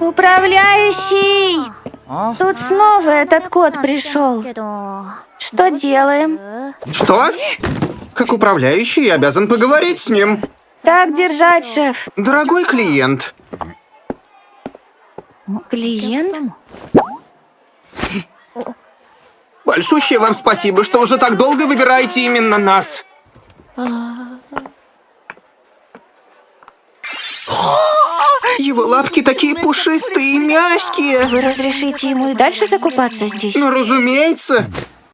Управляющий! Тут снова этот кот пришел. Что делаем? Что? Как управляющий, я обязан поговорить с ним. Так держать, шеф. Дорогой клиент. Клиент? Большущее вам спасибо, что уже так долго выбираете именно нас. Его лапки такие пушистые и мягкие. Вы разрешите ему и дальше закупаться здесь? Ну, разумеется.